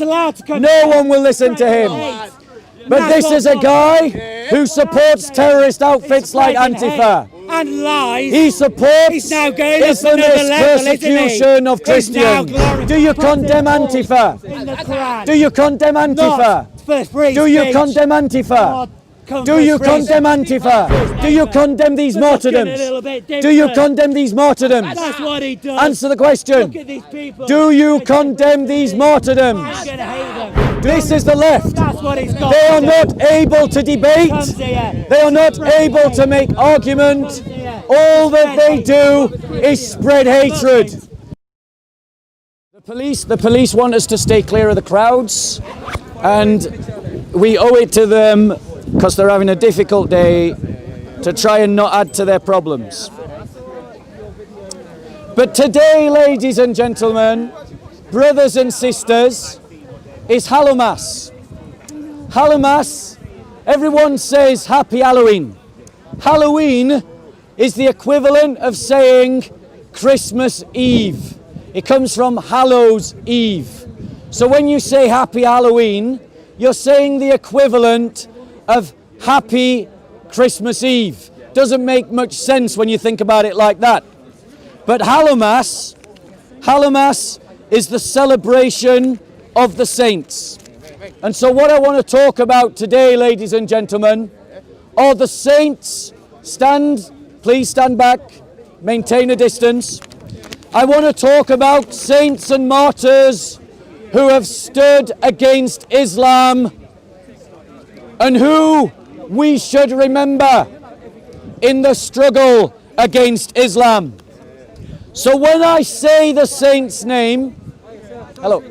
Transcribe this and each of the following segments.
allowed to come. No one will listen to him. But this is a guy who supports terrorist outfits like Antifa. And lies. He supports He's now going Islamist persecution of Christians. Do you condemn Antifa? Do you condemn Antifa? Do you condemn Antifa? Do you condemn Antifa? Do you condemn these martyrdoms? Do you condemn these martyrdoms? That's what he does. Answer the question. Look at these people. Do you condemn these martyrdoms? I'm going to hate them. This is the left. That's what he's got. They are not able to debate. They are not able to make argument. All that they do is spread hatred. The police want us to stay clear of the crowds, and we owe it to them, because they're having a difficult day, to try and not add to their problems. But today, ladies and gentlemen, brothers and sisters, is Hallowmas. Hallowmas, everyone says Happy Halloween. Halloween is the equivalent of saying Christmas Eve. It comes from Hallows Eve. So when you say Happy Halloween, you're saying the equivalent of Happy Christmas Eve. Doesn't make much sense when you think about it like that. But Hallowmas is the celebration of the saints. And so what I want to talk about today, ladies and gentlemen, are the saints. Please stand back, maintain a distance. I want to talk about saints and martyrs who have stood against Islam and who we should remember in the struggle against Islam. So when I say the saint's name, hello,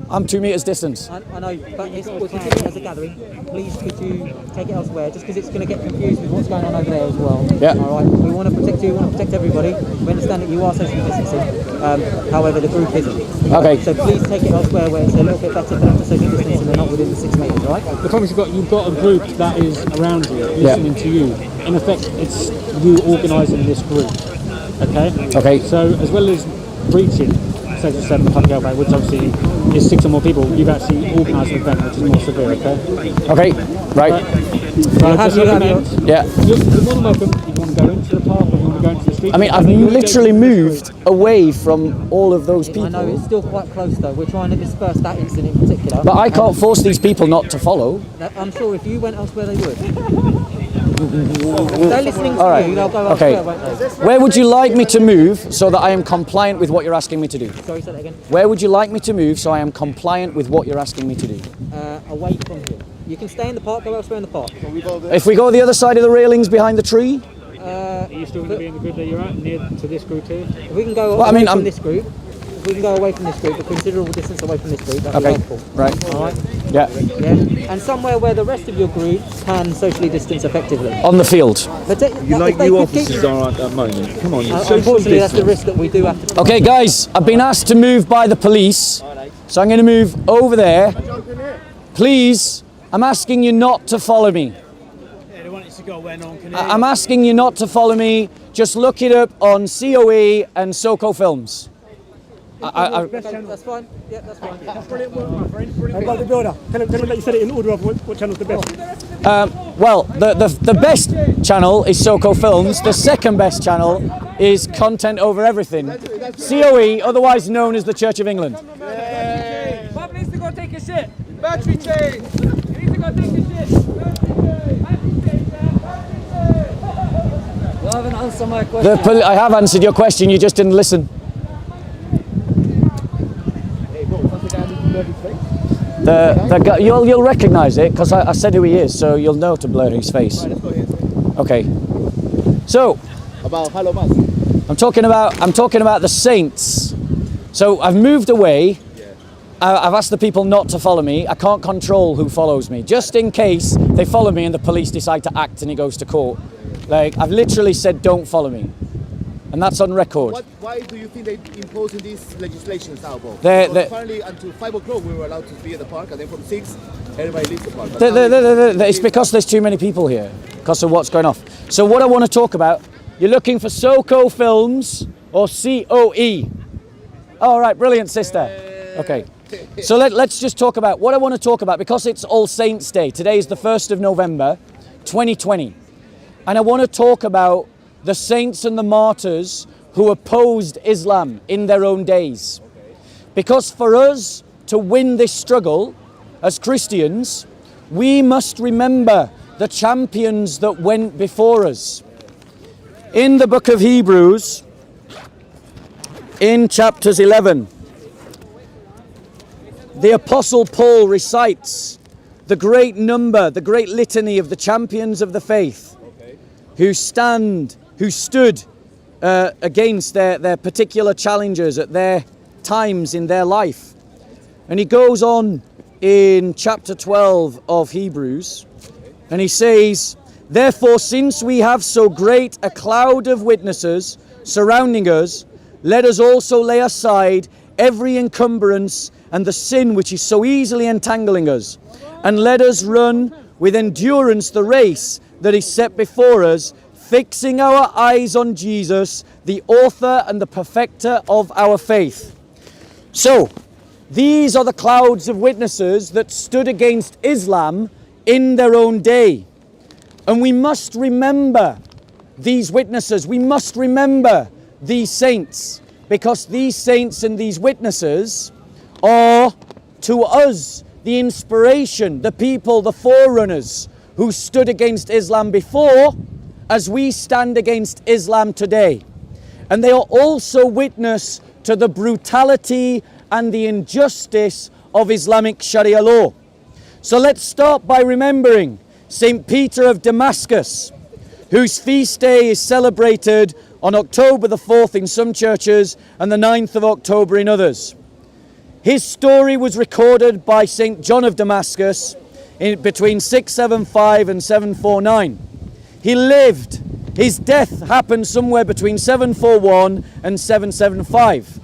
I'm 2 meters distance. I know, but we're considering it as a gathering. Please, could you take it elsewhere? Just because it's going to get confused with what's going on over there as well. Yeah. All right. We want to protect you. We want to protect everybody. We understand that you are socially distancing. However, the group isn't. Okay. So please take it elsewhere where it's a little bit better for them to social distance and they're not within the 6 meters. All right. The problem is you've got a group that is around you, listening to you. In effect, it's you organising this group. Okay. Okay. So as well as reaching Section 7 public health, which obviously is 6 or more people, you've actually organised an event which is more severe, okay? Okay, right. Yeah. You're more than welcome. If you want to go into the park or you want to go into the street. I mean, I've literally moved away from all of those people. I know, it's still quite close though. We're trying to disperse that incident in particular. But I can't force these people not to follow. I'm sure if you went elsewhere, they would. They're listening to you, they'll go elsewhere, won't they? Where would you like me to move so that I am compliant with what you're asking me to do? Sorry, say that again. Where would you like me to move so I am compliant with what you're asking me to do? Away from here. You can stay in the park, go elsewhere in the park. If we go the other side of the railings behind the tree? Are you still going to be in the group that you're at, near to this group here? If we can go away from this group, if we can go away from this group, a considerable distance away from this group, that'd be helpful. Right. All right? Yeah. Yeah. And somewhere where the rest of your group can socially distance effectively. On the field. But you officers are at that moment. Come on, unfortunately, that's the risk that we do have to. Okay, guys, I've been asked to move by the police, so I'm going to move over there. Please, I'm asking you not to follow me. I'm asking you not to follow me. Just look it up on COE and SoCo Films. That's fine. Yeah, that's fine. That's brilliant work, my friend. Brilliant work. The builder. Tell him that you said it in order of what channel's the best. Well, the best channel is SoCo Films. The second best channel is Content Over Everything. COE, otherwise known as the Church of England. Bob needs to go take a shit. Battery change. He needs to go take a shit. You haven't answered my question. I have answered your question, you just didn't listen. The guy, you'll recognise it because I said who he is, so you'll know to blur his face. Okay. So About Hallowmas. I'm talking about the saints. So I've moved away. I've asked the people not to follow me. I can't control who follows me. Just in case they follow me and the police decide to act and he goes to court. Like, I've literally said don't follow me. And that's on record. Why do you think they're imposing these legislations now, Bob? Apparently until 5 o'clock we were allowed to be at the park, and then from 6 everybody leaves the park. It's because there's too many people here, because of what's going off. So what I want to talk about, you're looking for SoCo Films or COE. All right, brilliant, sister. Okay. So let's just talk about what I want to talk about, because it's All Saints Day. Today is the 1st of November, 2020. And I want to talk about the saints and the martyrs who opposed Islam in their own days. Because for us to win this struggle as Christians, we must remember the champions that went before us. In the book of Hebrews, in chapters 11, the Apostle Paul recites the great number, the great litany of the champions of the faith who stood against their particular challenges at their times in their life. And he goes on in chapter 12 of Hebrews, and he says, "Therefore, since we have so great a cloud of witnesses surrounding us, let us also lay aside every encumbrance and the sin which is so easily entangling us, and let us run with endurance the race that is set before us, fixing our eyes on Jesus, the author and the perfecter of our faith." So, these are the clouds of witnesses that stood against Islam in their own day. And we must remember these witnesses. We must remember these saints, because these saints and these witnesses are to us the inspiration, the people, the forerunners who stood against Islam before, as we stand against Islam today. And they are also witness to the brutality and the injustice of Islamic Sharia law. So let's start by remembering St. Peter of Damascus, whose feast day is celebrated on October the 4th in some churches and the 9th of October in others. His story was recorded by St. John of Damascus between 675 and 749. He lived. His death happened somewhere between 741 and 775.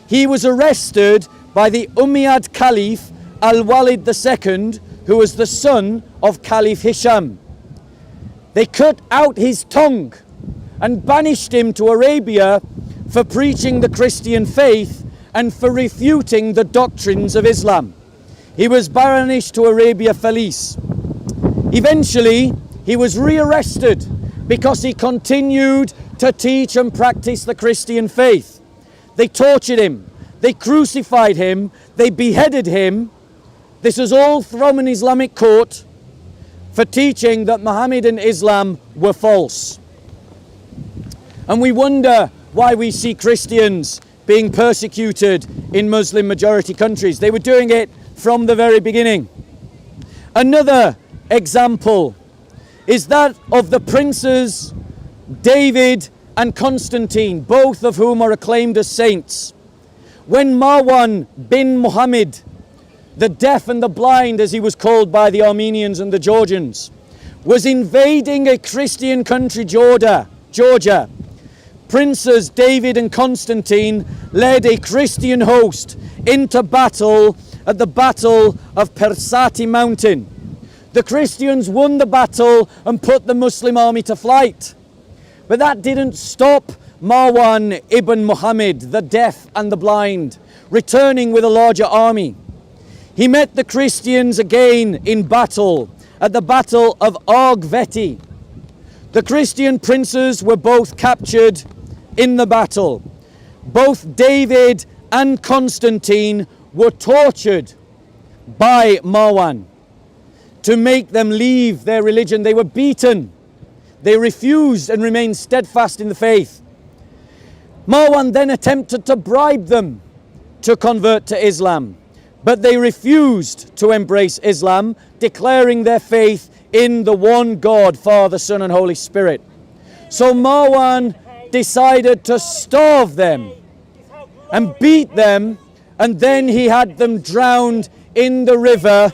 He was arrested by the Umayyad Caliph Al-Walid II, who was the son of Caliph Hisham. They cut out his tongue and banished him to Arabia for preaching the Christian faith and for refuting the doctrines of Islam. He was banished to Arabia Felice. Eventually, he was rearrested because he continued to teach and practice the Christian faith. They tortured him, they crucified him, they beheaded him. This was all from an Islamic court for teaching that Muhammad and Islam were false. And we wonder why we see Christians being persecuted in Muslim majority countries. They were doing it from the very beginning. Another example is that of the princes David and Constantine, both of whom are acclaimed as saints. When Marwan bin Muhammad, the deaf and the blind as he was called by the Armenians and the Georgians, was invading a Christian country, Georgia, princes David and Constantine led a Christian host into battle at the Battle of Persati Mountain. The Christians won the battle and put the Muslim army to flight. But that didn't stop Marwan ibn Muhammad, the deaf and the blind, returning with a larger army. He met the Christians again in battle at the Battle of Argveti. The Christian princes were both captured in the battle. Both David and Constantine were tortured by Marwan to make them leave their religion. They were beaten. They refused and remained steadfast in the faith. Marwan then attempted to bribe them to convert to Islam, but they refused to embrace Islam, declaring their faith in the one God, Father, Son, and Holy Spirit. So Marwan decided to starve them and beat them, and then he had them drowned in the river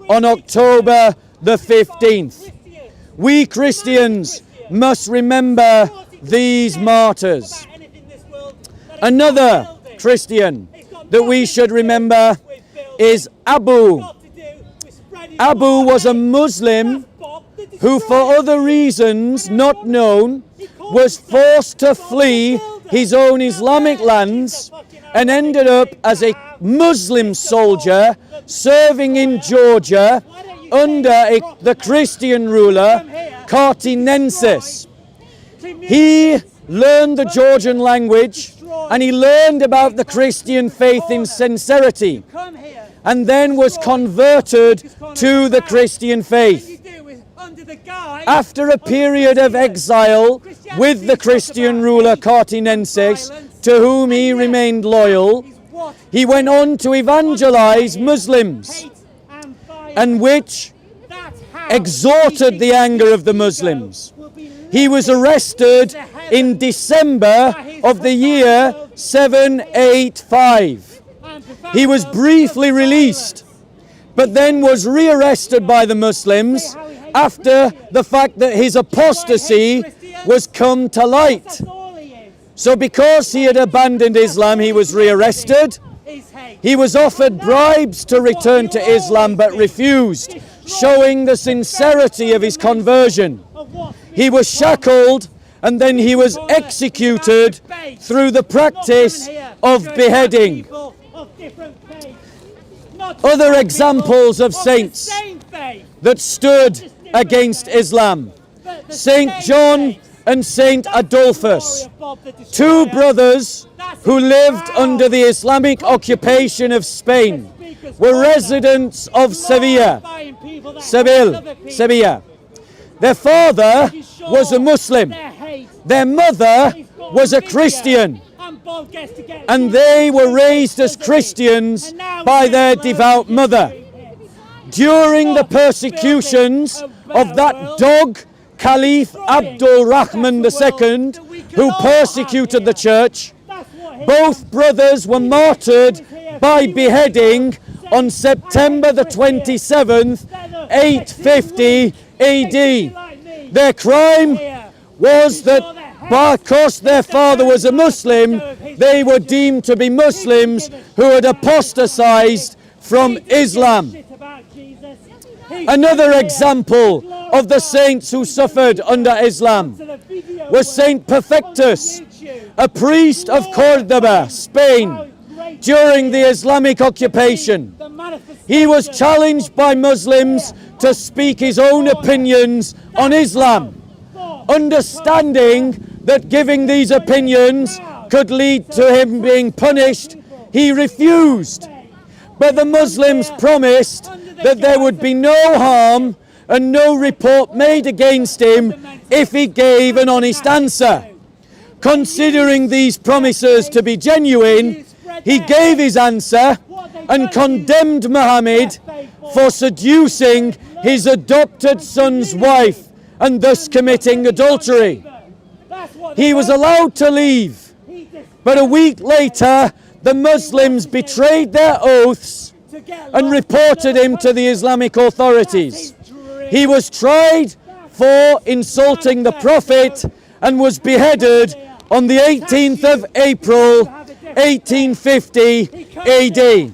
on October the 15th. We Christians must remember these martyrs. Another Christian that we should remember is Abu. Abu was a Muslim who, for other reasons not known, was forced to flee his own Islamic lands and ended up as a Muslim soldier serving in Georgia under the Christian ruler Cartinensis. He learned the Georgian language and he learned about the Christian faith in sincerity and then was converted to the Christian faith. After a period of exile with the Christian ruler Cartinensis, to whom he remained loyal, he went on to evangelize Muslims, and which exhorted the anger of the Muslims. He was arrested in December of the year 785. He was briefly released, but then was rearrested by the Muslims after the fact that his apostasy was come to light. So because he had abandoned Islam, he was rearrested. He was offered bribes to return to Islam but refused, showing the sincerity of his conversion. He was shackled and then he was executed through the practice of beheading. Other examples of saints that stood against Islam: Saint John and Saint Adolphus, two brothers who lived under the Islamic occupation of Spain, were residents of Seville. Their father was a Muslim, their mother was a Christian, and they were raised as Christians by their devout mother. During the persecutions of that dog, Caliph Abdul Rahman II, who persecuted the church, both brothers were martyred by beheading on September the 27th, 850 AD. Their crime was that because their father was a Muslim, they were deemed to be Muslims who had apostatized from Islam. Another example of the saints who suffered under Islam was Saint Perfectus, a priest of Cordoba, Spain, during the Islamic occupation. He was challenged by Muslims to speak his own opinions on Islam, understanding that giving these opinions could lead to him being punished. He refused, but the Muslims promised that there would be no harm and no report made against him if he gave an honest answer. Considering these promises to be genuine, he gave his answer and condemned Muhammad for seducing his adopted son's wife and thus committing adultery. He was allowed to leave, but a week later the Muslims betrayed their oaths and reported him to the Islamic authorities. He was tried for insulting the Prophet and was beheaded on the 18th of April 1850 AD.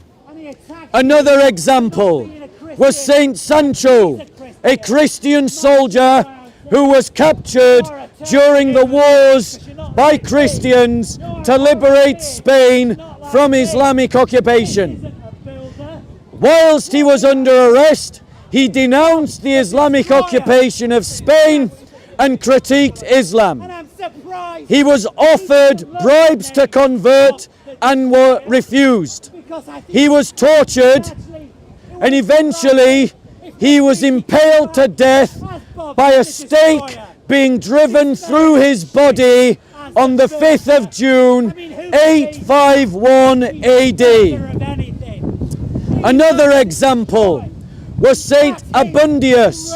Another example was Saint Sancho, a Christian soldier who was captured during the wars by Christians to liberate Spain from Islamic occupation. Whilst he was under arrest, he denounced the Islamic occupation of Spain and critiqued Islam. He was offered bribes to convert and were refused. He was tortured and eventually he was impaled to death by a stake being driven through his body on the 5th of June 851 AD. Another example was Saint Abundius,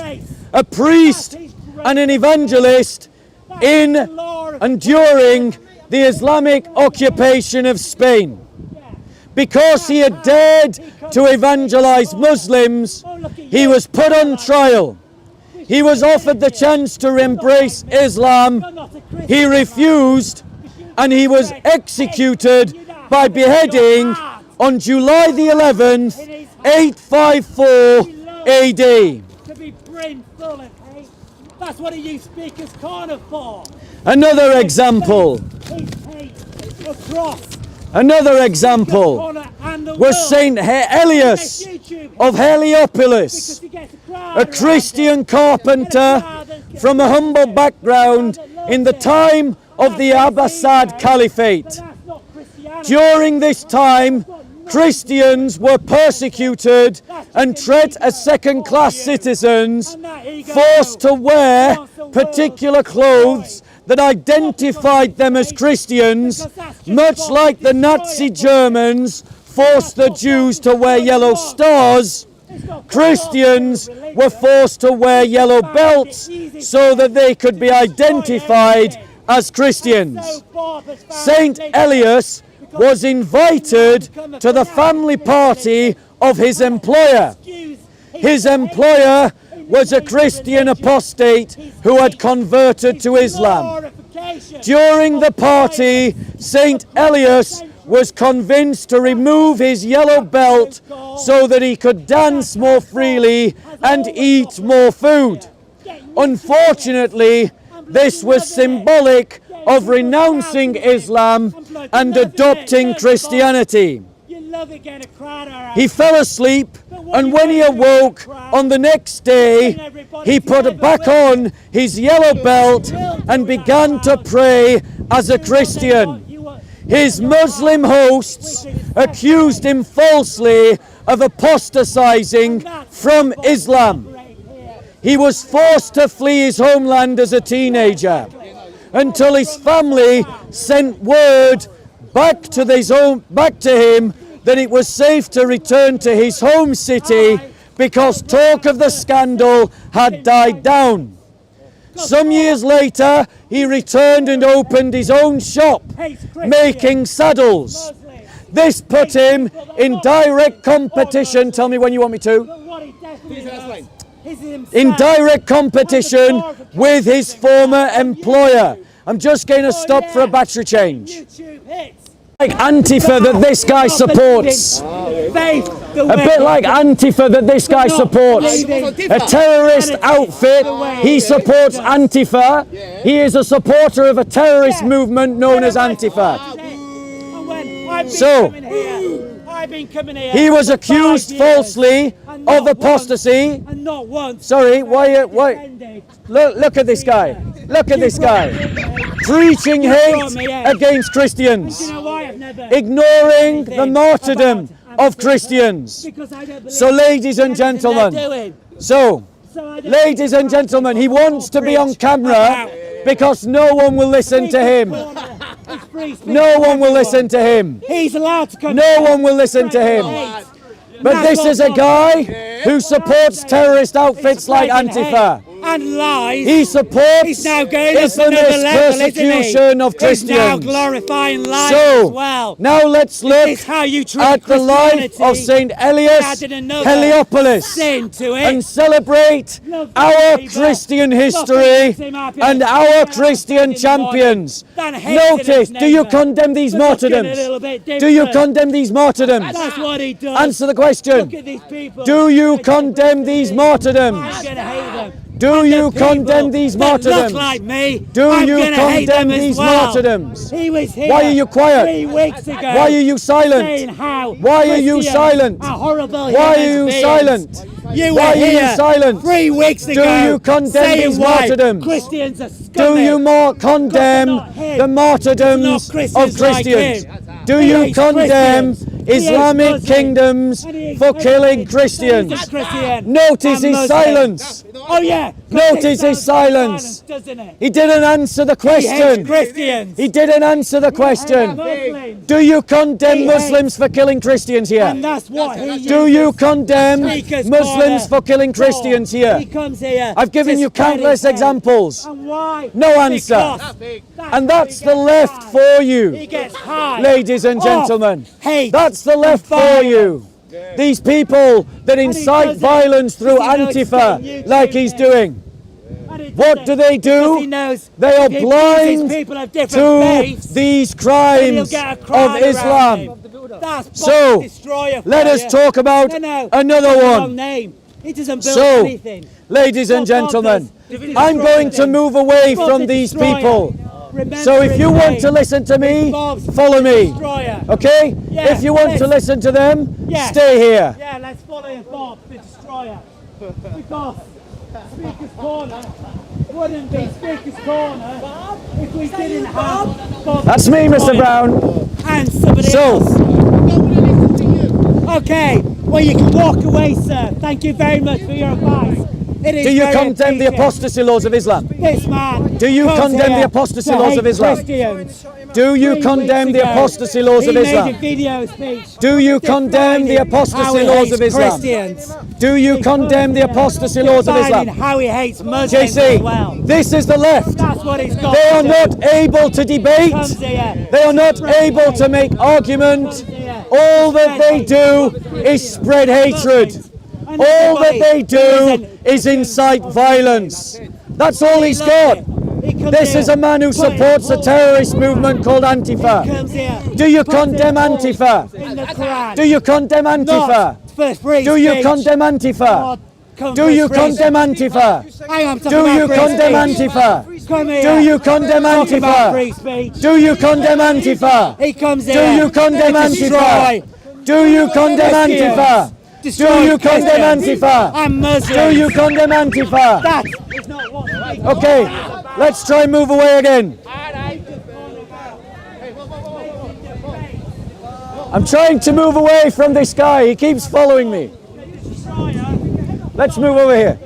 a priest and an evangelist in and during the Islamic occupation of Spain. Because he had dared to evangelize Muslims, he was put on trial. He was offered the chance to embrace Islam. He refused, and he was executed by beheading on July the 11th, 854 AD. That's what you speakers can't afford. Another example. A cross Another example was Saint Elias of Heliopolis, a Christian carpenter from a humble background in the time of the Abbasid Caliphate. During this time, Christians were persecuted and treated as second-class citizens, forced to wear particular clothes that identified them as Christians, much like the Nazi Germans forced the Jews to wear yellow stars. Christians were forced to wear yellow belts so that they could be identified as Christians. Saint Elias was invited to the family party of his employer. His employer was a Christian apostate who had converted to Islam. During the party, Saint Elias was convinced to remove his yellow belt so that he could dance more freely and eat more food. Unfortunately, this was symbolic of renouncing Islam and adopting Christianity. He fell asleep, and when he awoke on the next day, he put back on his yellow belt and began to pray as a Christian. His Muslim hosts accused him falsely of apostatizing from Islam. He was forced to flee his homeland as a teenager until his family sent word back to him that it was safe to return to his home city because talk of the scandal had died down. Some years later, he returned and opened his own shop, making saddles. This put him in direct competition. Tell me when you want me to. In direct competition with his former employer. I'm just going to stop for a battery change. Like Antifa that this guy supports. A bit like Antifa that this guy supports. A terrorist outfit. He supports Antifa. He is a supporter of a terrorist movement known as Antifa. So, he was accused falsely of apostasy. Sorry, why? Look at this guy. Look at this guy. Preaching hate against Christians. Ignoring the martyrdom of Christians. So, ladies and gentlemen, he wants to be on camera because no one will listen to him. No one will listen to him. He's allowed to come. No one will listen to him. But this is a guy who supports terrorist outfits like Antifa. And lies. He supports He's now going Islamist persecution of Christians. He's now glorifying lies as well. Now let's look at the life of Saint Elias Heliopolis and celebrate our Christian history and our Christian champions. Notice, do you condemn these martyrdoms? Do you condemn these martyrdoms? That's what he does. Answer the question. Look at these people. Do you condemn these martyrdoms? I'm going to hate them. Do you condemn these martyrdoms? Like me, Do you condemn these martyrdoms? He was here. Why are you quiet? 3 weeks ago. Why are you silent? Why are you silent? Why are you silent? You Why were are you here silent? 3 weeks ago. Do you condemn these martyrdoms? Christians are scummy. Do you condemn the martyrdoms of Christians? Do you condemn Islamic kingdoms for killing Christians? Notice his silence. Oh yeah. Notice his silence. He didn't answer the question. He didn't answer the question. Do you condemn Muslims for killing Christians here? And that's what he Do you condemn Muslims for killing Christians here? He comes here. I've given you countless examples. And why? No answer. And that's the left for you, He gets high. ladies and gentlemen. Hate. That's the left for you. These people that incite violence through Antifa, like he's doing. What do? They are blind to these crimes of Islam. So, let us talk about another one. So, ladies and gentlemen, I'm going to move away from these people So if you want to listen to me, follow me. Okay? Yeah, if you want to listen to them, Yeah. stay here. Yeah, let's follow Bob, the destroyer. Because Speaker's Corner wouldn't be Speaker's Corner if we didn't have Bob. That's me, Mr. Brown. And somebody So, else. Okay, well you can walk away, sir. Thank you very much for your advice. It is do you very condemn the appreciated. apostasy laws of Islam? This man Do you comes condemn here the apostasy to laws hate of Islam? Christians. Do you 3 condemn weeks the ago, apostasy laws of he Islam? made a video speech Do you condemn the defining how apostasy he laws hates of Islam? Christians. Do you condemn the apostasy laws of Defining Islam? how he hates Muslims JC, as well. this is the left. That's what he's got They to are do. not able to debate. Comes here. They are not able to make argument. All that they do is spread hatred. All that they do is incite violence. That's all he's got. This is a man who supports a terrorist movement called Antifa. Do you condemn Antifa? Do you condemn Antifa? Do you condemn Antifa? Do you condemn Antifa? Do you condemn Antifa? Do you condemn Antifa? Do you condemn Antifa? He comes Do here. you condemn to Antifa? Do you condemn Antifa? Do you condemn Antifa? I'm Muslim. Do you condemn Antifa? That is not what Okay, let's try and move away again. I'm trying to move away from this guy. He keeps following me. Let's move over here.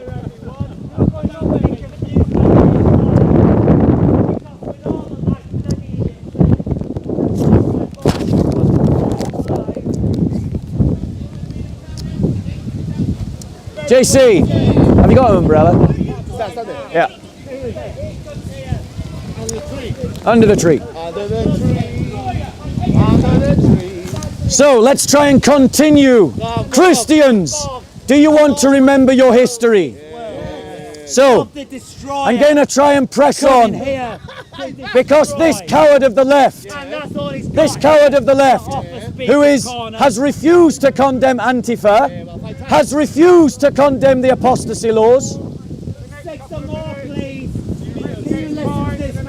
JC, have you got an umbrella? Yeah. Under the tree. So let's try and continue. Christians, do you want to remember your history? So I'm going to try and press on, because this coward of the left, who has refused to condemn Antifa, has refused to condemn the apostasy laws.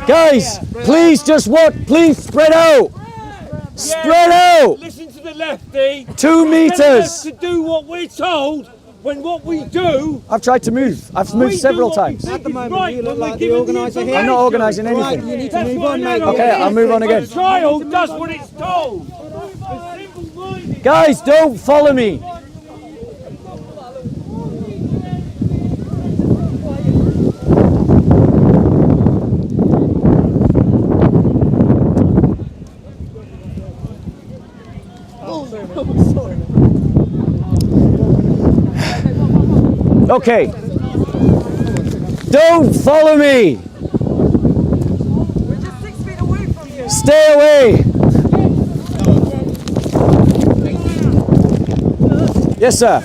Guys, please just please spread out. Spread out. Listen to the lefty. 2 meters. To do what we're told, when what we do. I've tried to move. I've moved several times. At the moment, you look like the organiser here. I'm not organising anything. You need to move on, mate. Okay, I'll move on again. The child does what it's told. Guys, don't follow me. Okay. Don't follow me. We're just 6 feet away from you. Stay away. Yes, sir.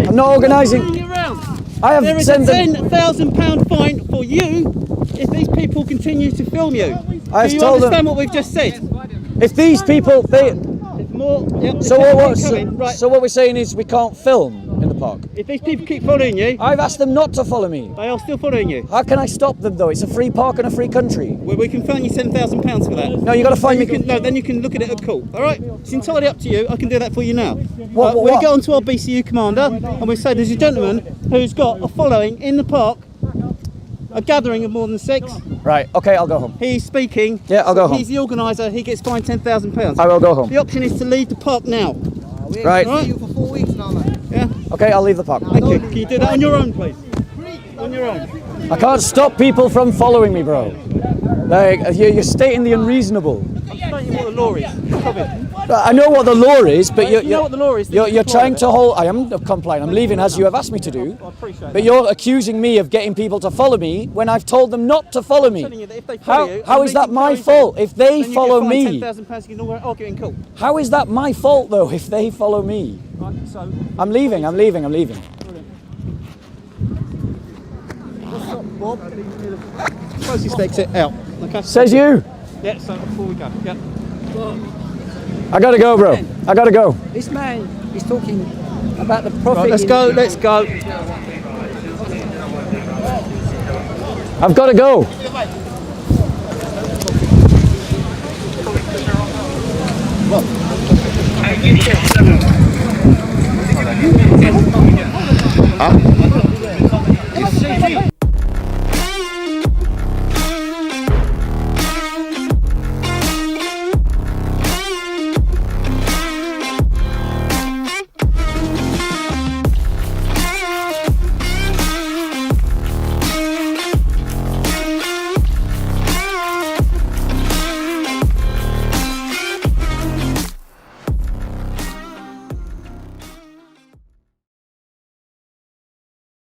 I'm not organising. I have There is a £10,000 fine for you if these people continue to film you. I've Do you told them- understand what we've just said? If these people, so what we're saying is we can't film in the park. If these people keep following you, I've asked them not to follow me. they are still following you. How can I stop them though? It's a free park and a free country. Well, we can fine you £10,000 for that. No, you got to find me. Then you can look at it at court. All right, it's entirely up to you. I can do that for you now. What? We'll go on to our BCU commander and we say there's a gentleman who's got a following in the park, a gathering of more than 6. Right. Okay, I'll go home. He's speaking. Yeah, I'll go home. He's the organiser. He gets fined £10,000. I will go home. The option is to leave the park now. Right. Right. For 4 weeks now, man. Yeah. Okay, I'll leave the park. Thank you. Can you do that on your own, please? On your own. I can't stop people from following me, bro. Like you're stating the unreasonable. I'm stating what the law is. Stop it. I know what the law is, but You know what the law is. you're trying to hold. I am complying. I'm leaving as you have asked me to do. I appreciate But you're accusing me of getting people to follow me when I've told them not to follow me. telling you that if they follow you, How is that my fault? If they then you follow get me, fined £10,000. You can argue in court. how is that my fault though? If they follow me, Right. So. I'm leaving. I'm leaving. I'm leaving. Closest exit out. Okay. Says you. Yeah. So before we go. Yeah. I gotta go, bro. I gotta go. This man is talking about the prophet. Right. Let's go. Let's go. I've gotta go. Well,